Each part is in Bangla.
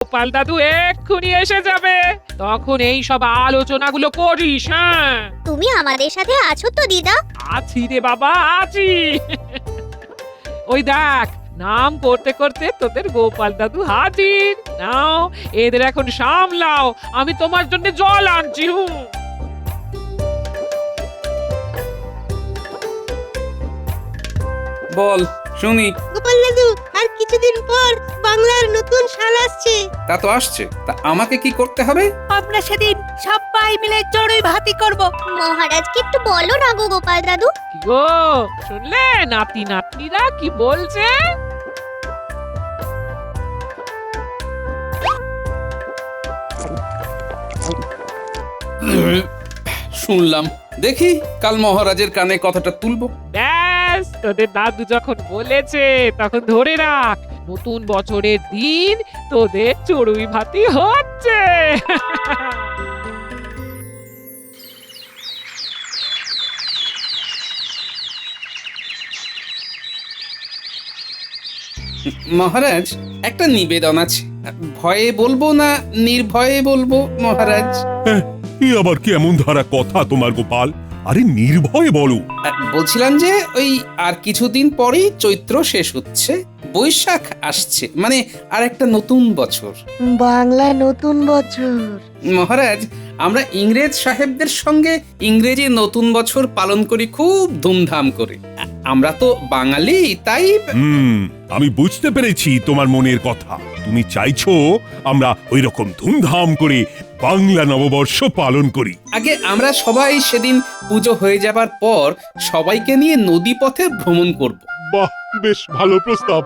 গোপাল দাদু এক্ষুনি এসে যাবে, তখন এই সব আলোচনাগুলো করিস। হ্যাঁ, তুমি আমাদের সাথে আছো তো দিদা? আছি রে বাবা, আছি। ওই দেখ, নাম করতে করতে তোদের গোপাল দাদু হাজির। নাও, এদের এখন সামলাও, আমি তোমার জন্য জল আনছি। বল শুনি। গোপাল দাদু, আর কিছুদিন পর বাংলার নতুন সাল আসছে। তা তো আসছে, তা আমাকে কি করতে হবে? আমরা সেদিন সবাই মিলে চড়ুই ভাতি করব। মহারাজকে একটু বলো না গো গোপাল দাদু। কি গো, শুনলে নাতি নাতনিরা কি বলছে? শুনলাম, দেখি কাল মহারাজের কানে কথাটা তুলবো। ব্যাস, তোদের দাদু যখন বলেছে তখন ধরে রাখ, নতুন বছরের দিন তোদের চড়ুই ভাতি হচ্ছে। মহারাজ, একটা নিবেদন আছে। ভয়ে বলবো না নির্ভয়ে বলবো মহারাজ? এ আবার কি এমন ধারা কথা তোমার গোপাল? আরে নির্ভয়ে বলো। বলছিলাম যে ওই আর কিছুদিন পরেই চৈত্র শেষ হচ্ছে, বৈশাখ আসছে, মানে আর একটা নতুন বছর। বাংলা নতুন বছর। মহারাজ, আমরা ইংরেজ সাহেবদের সঙ্গে ইংরেজি নতুন বছর পালন করি খুব ধুমধাম করে। আমরা তো বাঙালি, তাই আমি বুঝতে পেরেছি তোমার মনের কথা। তুমি চাইছো আমরা ওই রকম ধুমধাম করে বাংলা নববর্ষ পালন করি। আগে আমরা সবাই সেদিন পুজো হয়ে যাবার পর সবাইকে নিয়ে নদী পথে ভ্রমণ করব। বাহ, বেশ ভালো প্রস্তাব।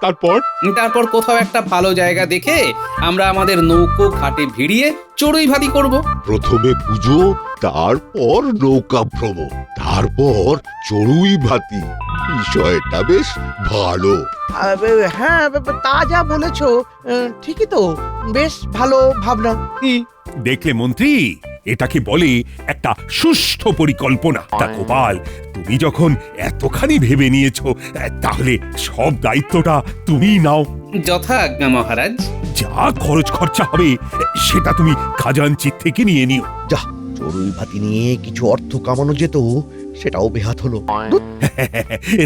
তারপর কোথাও একটা ভালো জায়গা দেখে আমরা আমাদের নৌকো ঘাটে ভিড়িয়ে চড়ুই ভাতি করব। প্রথমে পুজো, তারপর নৌকা ভ্রমণ, তারপর চড়ুই ভাতি। বিষয়টা বেশ ভালো। হ্যাঁ, তা যা বলেছো ঠিকই তো, বেশ ভালো ভাবনা। দেখলে মন্ত্রী, এটাকে বলে একটা সুষ্ঠু পরিকল্পনা। তা গোপাল, তুমি যখন এতখানি ভেবে নিয়েছো, তাহলে সব দায়িত্বটা তুমিই নাও। যথাজ্ঞা মহারাজ। যা খরচ খরচা হবে সেটা তুমি খাজাঞ্চির থেকে নিয়ে নিও। যা, চড়ুই ভাতি নিয়ে কিছু অর্থ কামানো যেত, সেটাও বেহাত হলো।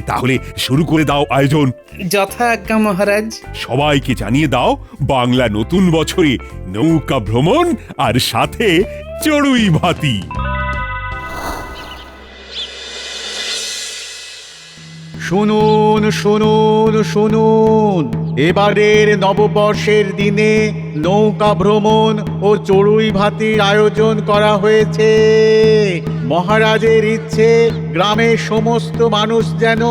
তাহলে শুরু করে দাও আয়োজন। যথাজ্ঞা মহারাজ। সবাইকে জানিয়ে দাও বাংলা নতুন বছরে নৌকা ভ্রমণ আর সাথে চড়ুই ভাতি। শুনুন শুনুন শুনুন, এবারের নববর্ষের দিনে নৌকা ভ্রমণ ও চড়ুই ভাতির আয়োজন করা হয়েছে। মহারাজের ইচ্ছে গ্রামের সমস্ত মানুষ যেন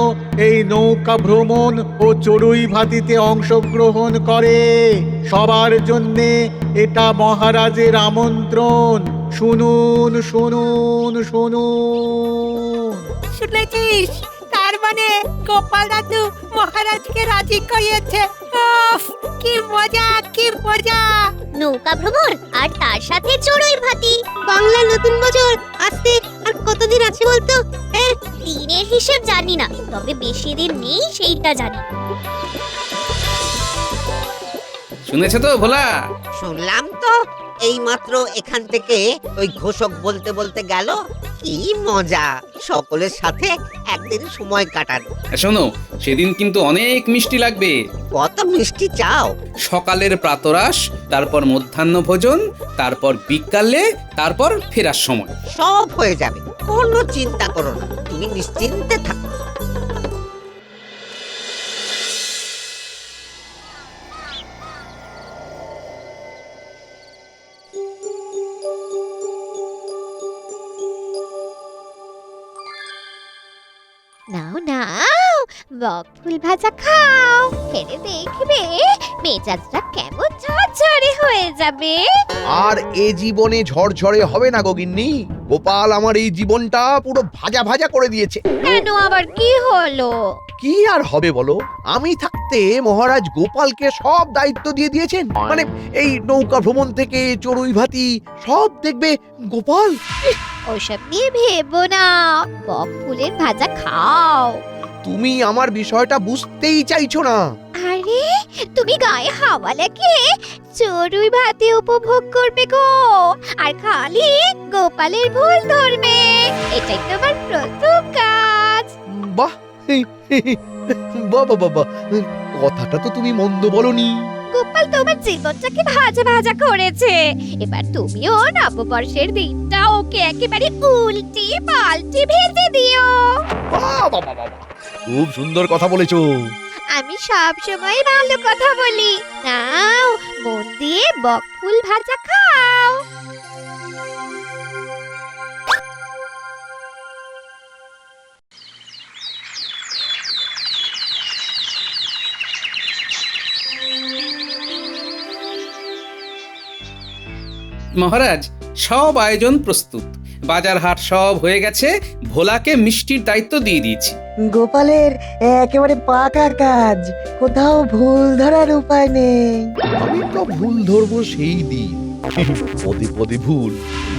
এই নৌকা ভ্রমণ ও চড়ুই ভাতিতে অংশগ্রহণ করে। সবার জন্যে এটা মহারাজের আমন্ত্রণ। শুনুন শুনুন শুনুন। শুনেছিস? তার মানে গোপাল দাদু মহারাজকে রাজি করিয়েছে। উফ, কি মজা, কি মজা! নৌকা ভ্রমণ আর তার সাথে চড়ুই ভাতি। বাংলা নতুন বছর আসতে আর কতদিন আছে বলতো? দিনের হিসেব জানি না, তবে বেশি দিন নেই সেইটা জানি। শুনেছ তো ভোলা? শুনলাম তো, এইমাত্র এখান থেকে ওই ঘোষক বলতে বলতে গেল। কি মজা সকলের সাথে একদিন সময় কাটানো। শোনো, সেদিন কিন্তু অনেক মিষ্টি লাগবে। কত মিষ্টি চাও? সকালের প্রাতরাশ, তারপর মধ্যাহ্ন ভোজন, তারপর বিকালে, তারপর ফেরার সময়। সব হয়ে যাবে, কোনো চিন্তা করো না, তুমি নিশ্চিন্তে থাকো। নাও নাও, বক ফুল ভাজা খাও, খেলে দেখবে মেজাজটা কেমন ঝরঝরে হয়ে যাবে। আর এ জীবনে ঝরঝরে হবে না গগিন্নি। গোপাল আমার এই জীবনটা পুরো ভাজা ভাজা করে দিয়েছে। কেন আবার কি হলো? কি আর হবে বলো, আমি থাকতে মহারাজ গোপালকে সব দায়িত্ব দিয়ে দিয়েছেন। মানে এই নৌকা ভ্রমণ থেকে চড়ুই ভাতি সব দেখবে গোপাল। ওসব নিয়ে ভেবো না, বক ফুলের ভাজা খাও। তুমি আমার বিষয়টা বুঝতেই চাইছো না। আরে তুমি গায়ে হাওয়া লাগিয়ে চড়ুই ভাতি উপভোগ করবে গো, আর খালি গোপালের ভুল ধরবে। এটাই তোমার প্রথম কাজ। বাহ বাবা বাবা, কথাটা তো তুমি মন্দ বলনি। গোপাল তোমার জীবনটাকে ভাজা ভাজা করেছে, এবার তুমিও নববর্ষের দিনটা ওকে একেবারে উল্টে পাল্টে ভেজে দিও। বাবা বাবা, খুব সুন্দর কথা বলেছো। আমি সব সময় ভালো কথা বলি। নাও, মন দিয়ে বকফুল ভাজা খাও। মহারাজ, সব আয়োজন প্রস্তুত, বাজার হাট সব হয়ে গেছে, ভোলাকে মিষ্টির দায়িত্ব দিয়ে দিয়েছি। গোপালের একেবারে পাকা কাজ, কোথাও ভুল ধরার উপায় নেই। আমি তো ভুল ধরবো সেই দিন, পদে পদে ভুল।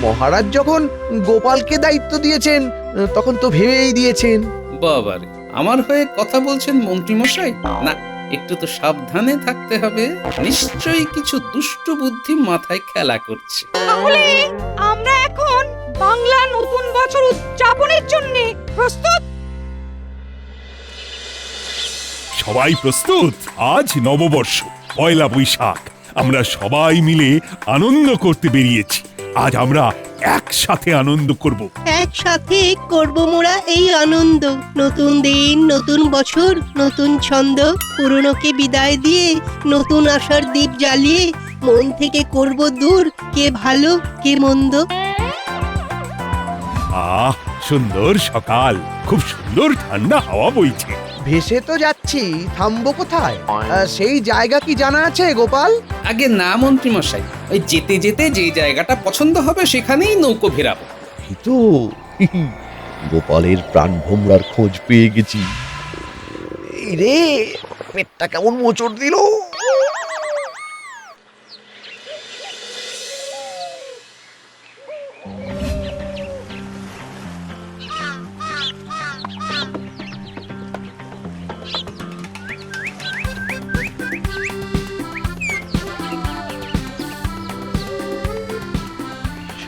মহারাজ যখন গোপালকে দায়িত্ব দিয়েছেন তখন তো ভেবেই দিয়েছেন। বাবারে, আমার হয়ে কথা বলছেন মন্ত্রী মশাই? না, একটু তো সাবধানে থাকতে হবে, নিশ্চয়ই কিছু দুষ্ট বুদ্ধি মাথায় খেলা করছে। তাহলে আমরা এখন বাংলা নতুন বছর উদযাপনের জন্য প্রস্তুত। সবাই প্রস্তুত? আজ নববর্ষ, পয়লা বৈশাখ। আমরা সবাই মিলে আনন্দ করতে বেরিয়েছি। আজ আমরা একসাথে আনন্দ করব। একসাথে করব মোরা এই আনন্দ। নতুন দিন, নতুন বছর, নতুন ছন্দ। পুরনোকে বিদায় দিয়ে নতুন আশার দীপ জ্বালিয়ে মন থেকে করব দূর কে ভালো কে মন্দ। আহ, সুন্দর সকাল, খুব সুন্দর ঠান্ডা হাওয়া বইছে। ভেসে তো যাচ্ছি, থামবো কোথায়? সেই জায়গা কি জানা আছে গোপাল? আগে না মন্ত্রী মশাই, ওই যেতে যেতে যে জায়গাটা পছন্দ হবে সেখানেই নৌকো ভেরাবো। এই তো গোপালের প্রাণ ভোমরার খোঁজ পেয়ে গেছি। এই রে, পেটটা কেমন মোচড় দিল।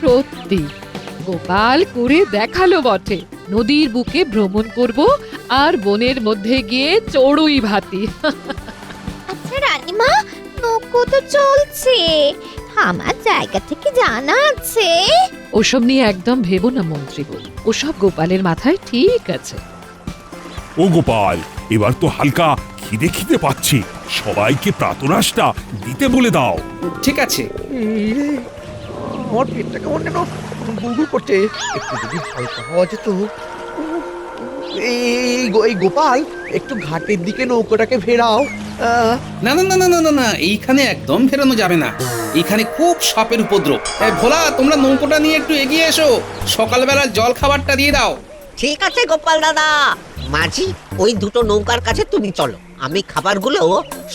সত্যি গোপাল করে দেখালো বটে। নদীর বুকে ভ্রমণ করব আর বনের মধ্যে গিয়ে চড়ুই ভাতি। আচ্ছা রানীমা, নৌকো তো চলছে, আমার জায়গা থেকে জানা আছে। ওসব নিয়ে একদম ভেবো না মন্ত্রী বউ, ওসব গোপালের মাথায় ঠিক আছে। ও গোপাল, এবার তো হালকা খিদে খিদে পাচ্ছি, সবাইকে প্রাতরাশটা দিতে বলে দাও। ঠিক আছে। এই রে, আমার পেটটা কেমন যেন গুড়গুড় করছে, একটু যদি হালকা হওয়া যেত। এই গোপাল, একটু ঘাটের দিকে নৌকোটাকে ফেরাও। না না না না না না না, এইখানে একদম ফেরানো যাবে না, এইখানে খুব সাপের উপদ্রব। ভোলা, তোমরা নৌকোটা নিয়ে একটু এগিয়ে এসো, সকালবেলা জল খাবারটা দিয়ে দাও। ঠিক আছে গোপাল দাদা। মাঝি, ওই দুটো নৌকার কাছে তুমি চলো, আমি খাবারগুলো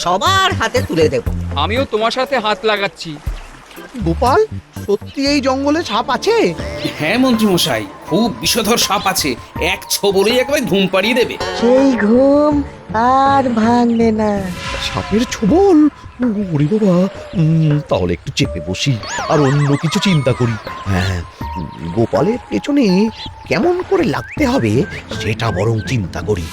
সবার হাতে তুলে দেব। আমিও তোমার সাথে হাত লাগাচ্ছি। গোপাল, সত্যি এই জঙ্গলে সাপ আছে? হ্যাঁ মন্ত্রী মশাই, খুব বিষধর সাপ আছে, এক ছোবলেই একেবারে ঘুম পাড়িয়ে দেবে। সেই ঘুম আর ভাঙবে না। সাপের ছোবল? ওরে বাবা, তাহলে একটু চেপে বসি আর অন্য কিছু চিন্তা করি। হ্যাঁ, গোপালের পেছনে কেমন করে লাগতে হবে সেটা বরং চিন্তা করি।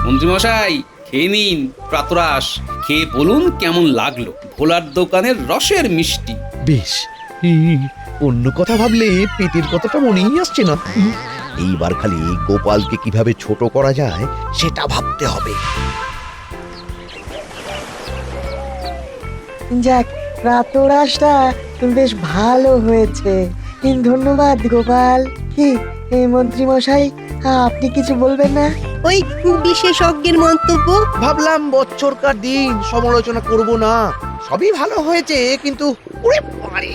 মন্ত্রী মশাই, খেয়ে নিন প্রাতরাশ, খেয়ে বলুন কেমন লাগলো ভোলার দোকানের রসের মিষ্টি। বেশ, অন্য কথা ভাবলে পেটের কথাটা মনেই আসছে না। এইবার খালি গোপালকে কিভাবে ছোট করা যায় সেটা ভাবতে হবে। যাক, প্রাতরাশটা বেশ ভালো হয়েছে। ধন্যবাদ গোপাল। কি মন্ত্রী মশাই, আপনি কিছু বলবেন না? ওই বিশেষজ্ঞের মন্তব্য। ভাবলাম বছরকার দিন সমালোচনা করব না, সবই ভালো হয়েছে, কিন্তু ওরে বাবারে,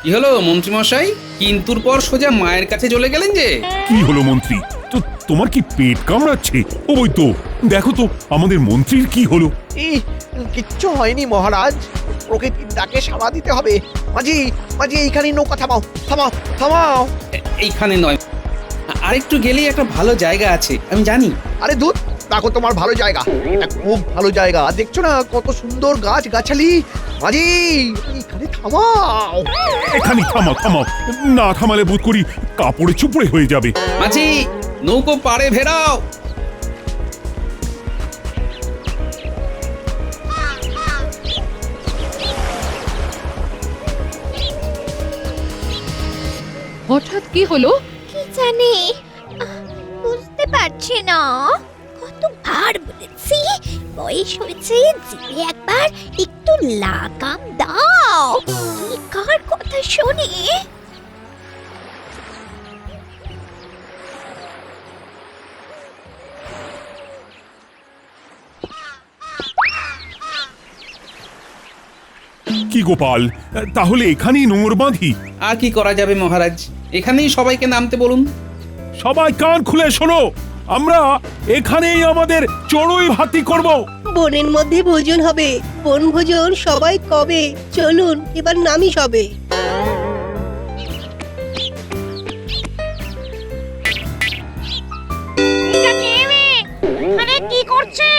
কি হলো মন্ত্রী মশাই, কিন্তুর পর সোজা মায়ের কাছে চলে গেলেন যে? কি হলো মন্ত্রী, তো তোমার কি পেট কামড়াচ্ছে? ও বই তো, দেখো তো আমাদের মন্ত্রীর কি হলো। এই কিচ্ছু হয়নি মহারাজ, প্রকৃতির ডাকে সাড়া দিতে হবে। মাঝি মাঝি এইখানে নৌকা থামাও, থামাও থামাও। এইখানে নয়, আরেকটু গেলেই একটা ভালো জায়গা আছে, আমি জানি। আরে দূর, দেখো তোমার ভালো জায়গা, এটা খুব ভালো জায়গা, দেখছো না কত সুন্দর গাছ গাছালি। মাঝি এখানে থামাও। এখানে থামাও থামাও, না থামালে বোধ করি কাপড়ে চুপড়ে হয়ে যাবে। মাঝি, নৌকো পাড়ে ভেড়াও। হঠাৎ কি হলো? কি জানি, বুঝতে পারছি না। কতবার বলেছি, বয়স হয়েছে, জিভে একবার একটু লাগাম দাও। কি কার কথা শুনি? কি গোপাল, তাহলে এখানেই নোঙর বাঁধি? আর কি করা যাবে মহারাজ, এখানেই সবাইকে নামতে বলুন। সবাই কান খুলে শোনো, আমরা এখানেই আমাদের চড়ুই ভাতি করব। বনের মধ্যে ভোজন হবে, বনভোজন সবাই কবে। চলুন এবার নামি সবে। কি করছে?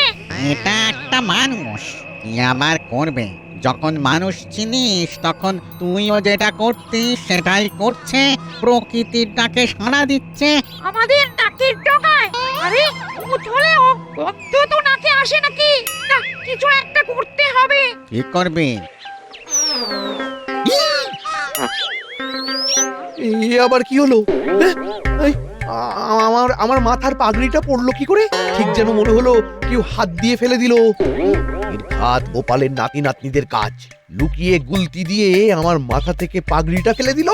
এটা একটা মানুষ, কি আবার করবে? যখন মানুষ চিনিস তখন তুইও যেটা করতিস সেটাই করছে, প্রকৃতির ডাকে সাড়া দিচ্ছে। আমাদের নাকের ডগায়? আরে ভূত হলেও ভক্ত তো নাকে আসে নাকি? না, কিছু একটা করতে হবে। কি করবি? এই আবার কি হলো? এই, আমার মাথার পাগড়িটা পড়লো কি করে? ঠিক যেন মনে হলো কেউ হাত দিয়ে ফেলে দিল। নির্ঘাত গোপালের নাতি নাতনিদের কাজ, লুকিয়ে গুলতি দিয়ে আমার মাথা থেকে পাগড়িটা ফেলে দিল।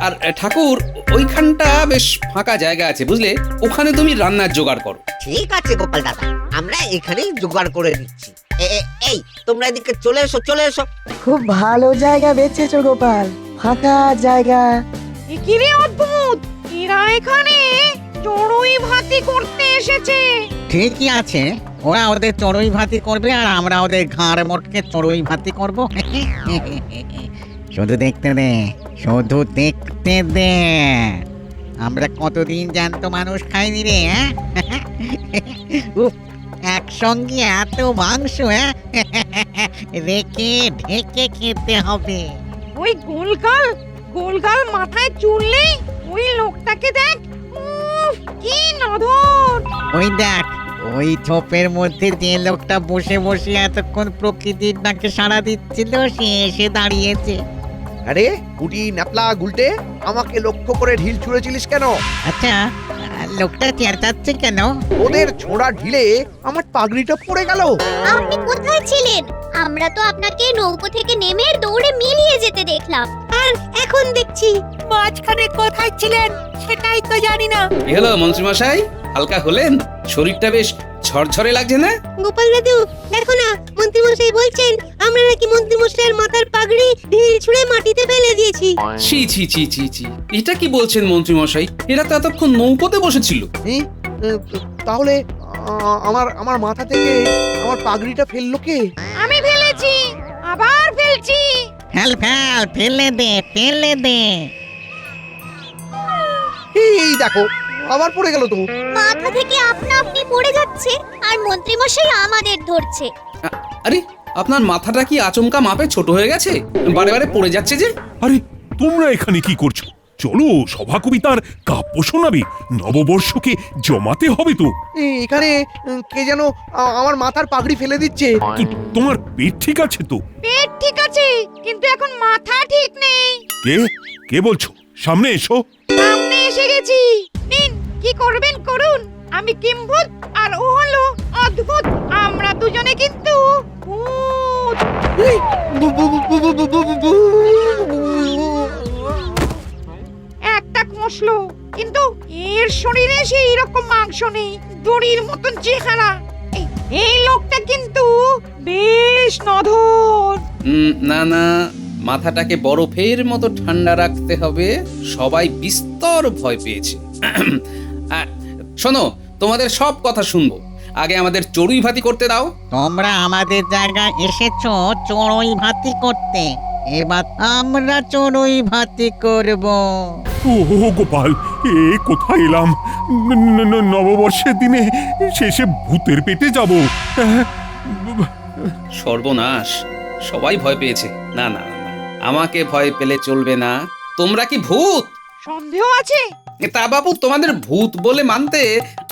আর ঠাকুর, ওইখানটা বেশ ফাঁকা জায়গা আছে বুঝলে, ওখানে তুমি রান্নার জোগাড় করো। ঠিক আছে গোপাল দাদা, আমরা এখানেই জোগাড় করে দিচ্ছি। এই তোমরা এদিকে চলে এসো, চলে এসো। খুব ভালো জায়গা বেছেছো গোপাল, ফাঁকা জায়গা। কি রে অদ্ভুত, এরা এখানে চড়ুই ভাতি করতে এসেছে। ঠিকই আছে, ওরা ওদের চড়ুই ভাতি করবে আর আমরা ওদের ঘাড় মোটকে চড়ুই ভাতি করব। শুধু দেখতে দে, শুধু দেখতে দে, আমরা কতদিন জ্যান্ত মানুষ খাইনি রে। উফ, একসঙ্গে এত মাংস রেখে ঢেকে খেতে হবে। ওই গোলগাল গোলগাল মাথায় চুল নেই, ওই লোকটাকে দেখ, উফ কি নধর। ওই দেখ, ওই ঝোপের মধ্যে যে লোকটা বসে বসে এতক্ষণ প্রকৃতির ডাকে সাড়া দিচ্ছিল সে এসে দাঁড়িয়েছে। আরে কুটি ন্যাপলা গুলটে, আমাকে লক্ষ্য করে ঢিল ছুঁড়েছিলিস কেন? আচ্ছা, লোকটা চেঁচাচ্ছে কেন? ওদের ছোড়া ঢিলে আমার পাগড়িটা পড়ে গেল। আপনি কোথায় ছিলেন? আমরা তো আপনাকে নৌকো থেকে নেমে দৌড়ে মিলিয়ে যেতে দেখলাম। আর এখন দেখছি মাঝখানে কোথায় ছিলেন সেটাই তো জানি না। কি হলো মন্ত্রী মশাই, হালকা হলেন? শরীরটা বেশ ঝরঝরে লাগছে না? গোপাল দাদু, দেখো না, মন্ত্রী মশাই বলছেন আমরা নাকি মন্ত্রী মশাইয়ের মাথার পাগড়ি ঢিল ছুঁড়ে মাটিতে ফেলে দিয়েছি। ছি ছি ছি ছি ছি, এটা কি বলছেন মন্ত্রী মশাই? এরা তো এতক্ষণ নৌকোতে বসেছিল। তাহলে আমার মাথা থেকে আমার পাগড়িটা ফেললো কে? আমি ফেলেছি, আবার ফেলছি। ফেল ফেল, ফেলে দে, ফেলে দে। এই দেখো, আবার পড়ে গেল তো। মাথা থেকে আপনা আপনি পড়ে যাচ্ছে আর মন্ত্রী মশাই আমাদের ধরছে। আরে আপনার মাথাটা কি আচমকা মাপে ছোট হয়ে গেছে, বারে বারে পড়ে যাচ্ছে যে? আরে তোমরা এখানে কি করছো? চলো সভা কবিতার কাব্য শোনাবে, নববর্ষকে জমাতে হবে তো। এখানে কে যেন আমার মাথার পাগড়ি ফেলে দিচ্ছে। তোমার পেট ঠিক আছে তো? পেট ঠিক আছে, কিন্তু এখন মাথা ঠিক নেই। কে কে বলছো? সামনে এসো। সামনে এসে গেছি, নিন কি করবেন করুন। আমি কিম্ভূত আর ও হলো অদ্ভুত, আমরা দুজনে কিন্তু ভূত। একটা কষলো, কিন্তু এর শরীরে সেই রকম মাংস নেই, দড়ির মতন চেহারা। এই লোকটা কিন্তু বেশ নধর। না না, মাথাটাকে বরফের মতো ঠান্ডা রাখতে হবে। সবাই বিস্তর ভয় পেয়েছে। শোনো, তোমাদের সব কথা শুনবো, আগে আমাদের চড়ুই ভাতি করতে দাও। তোমরা আমাদের জায়গায় এসেছো চড়ুই ভাতি করতে, এবার আমরা চড়ুই ভাতি করব। ও গোপাল, এ কোথায় এলাম? নববর্ষের দিনে শেষে ভূতের পেটে যাব। সর্বনাশ, সবাই ভয় পেয়েছে। না না না, আমাকে ভয় পেলে চলবে না। তোমরা কি ভূত? সন্দেহ আছে? তা বাবু, তোমাদের ভূত বলে মানতে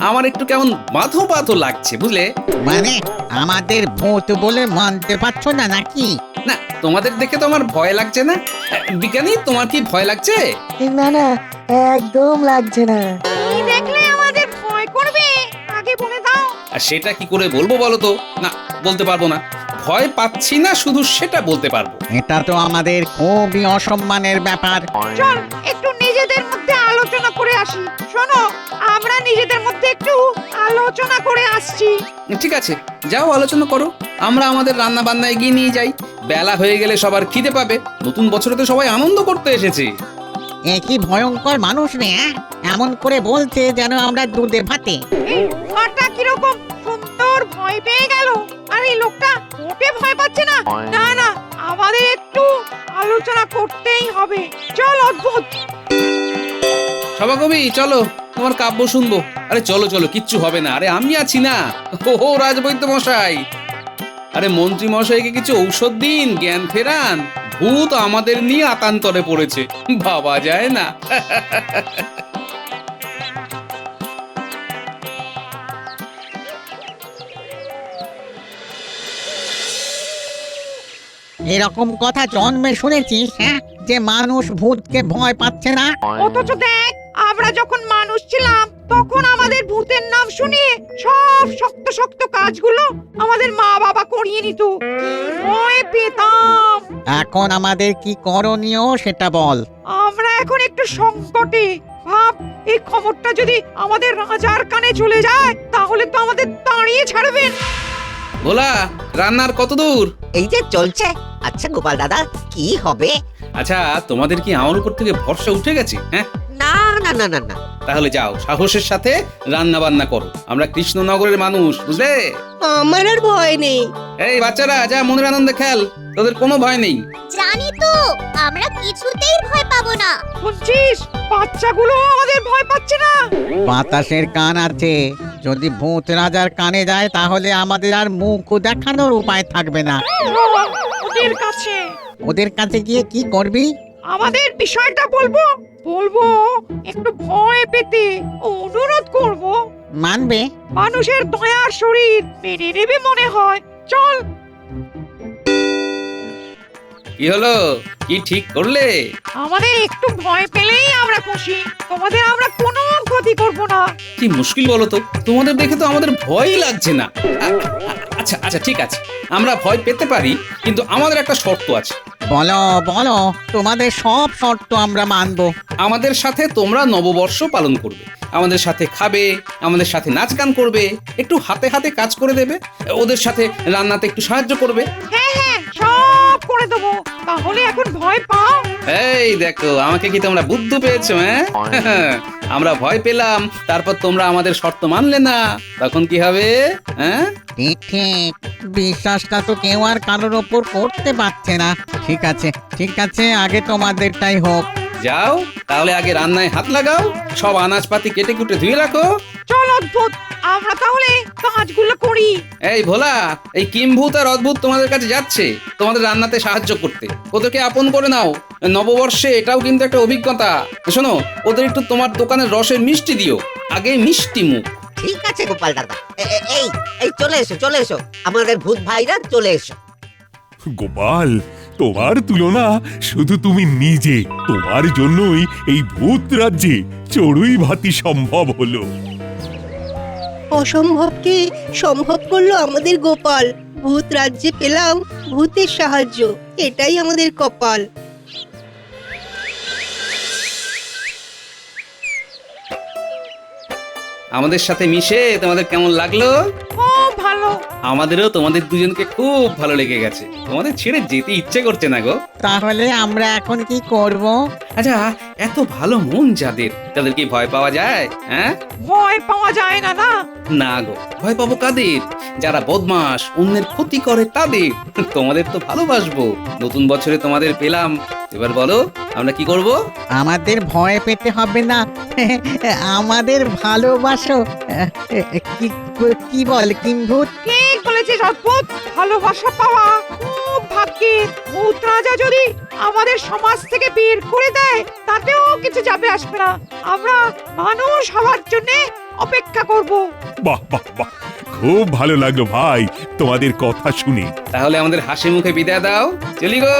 আমার একটু কেমন বাঁধো বাঁধো লাগছে, বুঝলে? মানে আমাদের ভূত বলে মানতে পারছো না নাকি? না, তোমাদের দেখে তো আমার ভয় লাগছে না। বিজ্ঞানী, তোমার কি ভয় লাগছে? না না, একদম লাগছে না। কি দেখলে আমাদের ভয় করবে? আগে বলে দাও। আর সেটা কি করে বলবো বলো তো? না, বলতে পারবো না। ভয় পাচ্ছি না শুধু সেটা বলতে পারবো। এটা তো আমাদের খুবই অসম্মানের ব্যাপার। চল একটু নিজেদের মধ্যে আলোচনা করে আসি। শোনো, আমরা নিজেদের মধ্যে একটু আলোচনা করে আসছি। ঠিক আছে, যাও আলোচনা করো। আমরা আমাদের রান্না বান্না এগিয়ে নিয়ে যাই। বেলা হয়ে গেলে সবার খিদে পাবে। নতুন বছরে তো সবাই আনন্দ করতে এসেছে। এ কি ভয়ঙ্কর মানুষ রে, এমন করে বলছে যেন আমরা দুধে ভাতে। এই লোকটা কিরকম সুন্দর ভয় পেয়ে গেল, আর এই লোকটা ওকে ভয় পাচ্ছে না। না না, আমাদের একটু আলোচনা করতেই হবে। চল অদ্ভুত। সভাকবি, চলো, তোমার কাব্য শুনবো। আরে চলো চলো, কিচ্ছু হবে না। আরে আমি আছি না। ও রাজবৈদ্য মশাই, আরে মন্ত্রী মশাইকে কিছু ঔষধ দিন, জ্ঞান ফেরান। ভূত আমাদের নিয়ে আতান্তরে পড়েছে, ভাবা যায় না। এরকম কথা জন্মে শুনেছিস, হ্যাঁ, যে মানুষ ভূতকে ভয় পাচ্ছে না? অথচ দেখ, আমরা যখন মানুষ ছিলাম তখন আমাদের ভূতের নাম শুনিয়ে সব শক্ত শক্ত কাজগুলো আমাদের মা বাবা করিয়ে নিত। কি ভয় পেতাম। এখন আমাদের কি করণীয় সেটা বল। আমরা এখন একটু সংকটে। ভাব, এই খবরটা যদি আমাদের রাজার কানে চলে যায় তাহলে তো আমাদের তাড়িয়ে ছাড়বেন। ভোলা, রান্নার কত দূর? এই যে চলছে। আচ্ছা গোপাল দাদা, কি হবে? আচ্ছা, তোমাদের কি আমার উপর থেকে ভরসা উঠে গেছে? হ্যাঁ, না না না না না, তাহলে যাও, সাহসের সাথে রান্না বান্না করো। আমরা কৃষ্ণনগরের মানুষ, বুঝলে? আমার আর ভয় নেই। এই বাচ্চারা, যা মনের আনন্দে খেল, তোদের কোনো ভয় নেই। জানি তো, আমরা কিছুতেই ভয় পাবো না। শুনছিস, বাচ্চাগুলো আমাদের ভয় পাচ্ছে না। বাতাসের কান আছে, যদি ভূত রাজার কানে যায় তাহলে আমাদের আর মুখ দেখানোর উপায় থাকবে না। ওদের কাছে, ওদের কাছে গিয়ে কি করবি? আমাদের বিষয়টা বলবো বলবো একটু ভয় পেতে অনুরোধ করব। মানবে? মানুষের দয়ার শরীর মেনে নেবে মনে হয়। চল। কি হলো, কি ঠিক করলে? আমাদের একটু ভয় পেলেই আমরা খুশি। তোমাদের আমরা কোনো ক্ষতি করব না। কি মুশকিল বলো তো, তোমাদের দেখে তো আমাদের ভয়ই লাগছে না। আচ্ছা আচ্ছা, ঠিক আছে, আমরা ভয় পেতে পারি, কিন্তু আমাদের একটা শর্ত আছে। বলো বলো, তোমাদের সব শর্ত আমরা মানবো। আমাদের সাথে তোমরা নববর্ষ পালন করবে, আমাদের সাথে খাবে, আমাদের সাথে নাচ গান করবে, একটু হাতে হাতে কাজ করে দেবে, ওদের সাথে রান্নাতে একটু সাহায্য করবে। হ্যাঁ হ্যাঁ, সব করে দেবো। তাহলে এখন ভয় পাও? এই দেখো, আমাকে কি তোমরা বুদ্ধি পেয়েছো? হ্যাঁ, আমরা ভয় পেলাম, তারপর তোমরা আমাদের শর্ত মানলে না, তখন কি হবে? হ্যাঁ, ঠিক ঠিক, বিশ্বাসটা তো কেউ আর কারোর ওপর করতে পারছে না। ঠিক আছে ঠিক আছে, আগে তোমাদেরটাই হোক। যাও তাহলে, আগে রান্নায় হাত লাগাও, সব আনাজপাতি কেটে কুটে ধুয়ে রাখো। চল অদ্ভুত, আমরা তাহলে কাজগুলো করি। এই ভোলা, এই কিম্ভূত আর অদ্ভুত তোমাদের কাছে যাচ্ছে তোমাদের রান্নাতে সাহায্য করতে। ওদেরকে আপন করে নাও, নববর্ষে এটাও কিন্তু একটা অভিজ্ঞতা। শোনো, ওদের একটু তোমার দোকানের রসের মিষ্টি দিও, আগে মিষ্টি মুখ। ঠিক আছে গোপাল দাদা, এই এই চলে এসো চলে এসো, আমাদের ভূত ভাইরা চলে এসো। গোপাল, তোমার তুলনা শুধু তুমি নিজে। তোমার জন্যই এই ভূত রাজ্যে চড়ুই ভাতি সম্ভব হলো। অসম্ভবকে সম্ভব করলো আমাদের গোপাল। ভূত রাজ্যে পেলাম ভূতের সাহায্য, এটাই আমাদের কপাল। আমাদের সাথে মিশে তোমাদের কেমন লাগলো? খুব ভালো। আমাদেরও তোমাদের দুজনকে খুব ভালো লেগে গেছে, তোমাদের ছেড়ে যেতে ইচ্ছে করছে না গো। তাহলে আমরা এখন কি করব? আচ্ছা, এত ভালো মন যাদের, তাদের কি ভয় পাওয়া যায়? হ্যাঁ, ভয় পাওয়া যায় না না? না গো, ভয় পাবো কাদের? যারা বদমাস, অন্যের ক্ষতি করে তাদের। তোমাদের তো ভালোবাসবো, নতুন বছরে তোমাদের পেলাম, এবার বলো আমরা কি করব? আমাদের ভয় পেতে হবে না, আমাদের ভালোবাসো। কি কি বল কিম্ভূত? ঠিক বলেছিস অদ্ভুত। ভালোবাসা পাওয়া খুব ভাগ্যের। ভূত রাজা যদি আমাদের সমাজ থেকে বের করে দেয় তাতেও কিছু যাবে আসবে না। আমরা মানুষ হওয়ার জন্য অপেক্ষা করব। বাহ বাহ বাহ, খুব ভালো লাগলো ভাই তোমাদের কথা শুনে। তাহলে আমাদের হাসি মুখে বিদায় দাও, চলি গো।